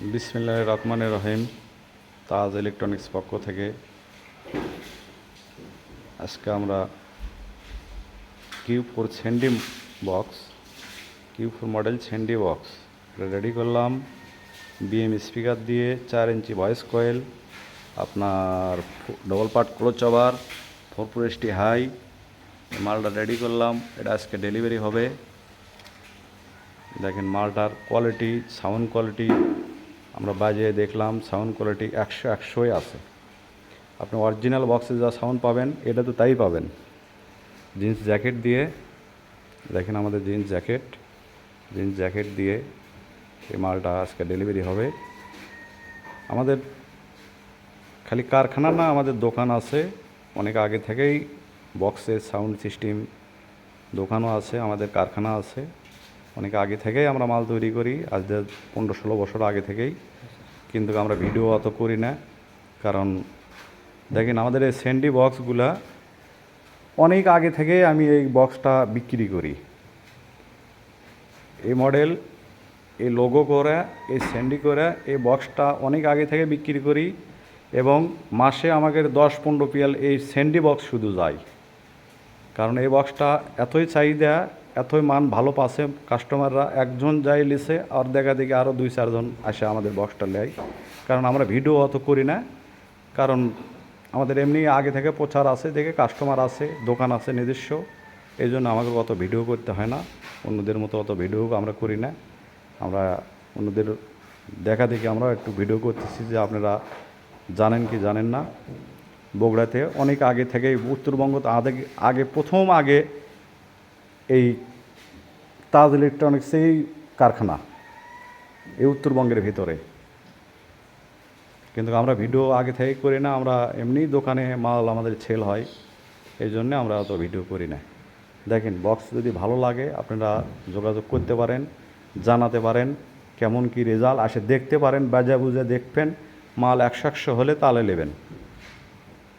বিসমিল্লাহির রহমানির রহিম। তাজ ইলেকট্রনিক্স পক্ষ থেকে আজকে আমরা কিউ4 সেন্ডি বক্স, কিউ4 মডেল সেন্ডি বক্স রেডি করলাম। বিএম স্পিকার দিয়ে 4 ইঞ্চি ভয়েস কয়েল, আপনার double part close cover, 440 high মালটা রেডি করলাম। এটা আজকে ডেলিভারি হবে। দেখেন মালটার কোয়ালিটি, সাউন্ড কোয়ালিটি আমরা বাজিয়ে দেখলাম, সাউন্ড কোয়ালিটি 100-100ই আছে। আপনি অরিজিনাল বক্সে যা সাউন্ড পাবেন এটা তো তাই পাবেন। জিন্স জ্যাকেট দিয়ে দেখেন, আমাদের জিন্স জ্যাকেট দিয়ে এই মালটা আজকে ডেলিভারি হবে। আমাদের খালি কারখানা না, আমাদের দোকান আছে অনেক আগে থেকেই। বক্সের সাউন্ড সিস্টেম দোকানও আছে, আমাদের কারখানা আছে। অনেক আগে থেকেই আমরা মাল তৈরি করি, আজ 15-16 বছর আগে থেকেই। কিন্তু আমরা ভিডিও অত করি না, কারণ দেখেন আমাদের এই সেন্ডি বক্সগুলা অনেক আগে থেকে আমি এই বক্সটা বিক্রি করি। এই মডেল, এই লোগো করা, এই সেন্ডি করা এই বক্সটা অনেক আগে থেকে বিক্রি করি, এবং মাসে আমাদের 10-15 পিএল এই সেন্ডি বক্স শুধু যায়। কারণ এই বক্সটা এতই চাহিদা, এতই মান ভালো পাচ্ছে কাস্টমাররা। একজন যাই লিছে আর দেখা দেখি আরও 2-4 জন আসে আমাদের বক্সটা নেয়। কারণ আমরা ভিডিও অত করি না, কারণ আমাদের এমনি আগে থেকে প্রচার আছে, দেখে কাস্টমার আছে, দোকান আছে নিজস্ব, এই জন্য আমাকে অত ভিডিও করতে হয় না। অন্যদের মতো অত ভিডিও আমরা করি না। আমরা অন্যদের দেখা দেখি আমরা একটু ভিডিও করতেছি, যে আপনারা জানেন কি জানেন না, বগুড়াতে অনেক আগে থেকেই উত্তরবঙ্গ প্রথম এই তাজ ইলেকট্রনিক্সেই কারখানা এই উত্তরবঙ্গের ভিতরে। কিন্তু আমরা ভিডিও আগে থেকে করি না, আমরা এমনি দোকানে মাল আমাদের সেল হয়, এই জন্যে আমরা অত ভিডিও করি না। দেখেন বক্স যদি ভালো লাগে আপনারা যোগাযোগ করতে পারেন, জানাতে পারেন কেমন কি রেজাল্ট আসে, দেখতে পারেন, বাজা বুঝে দেখবেন। মাল 100-100 হলে তাহলে নেবেন।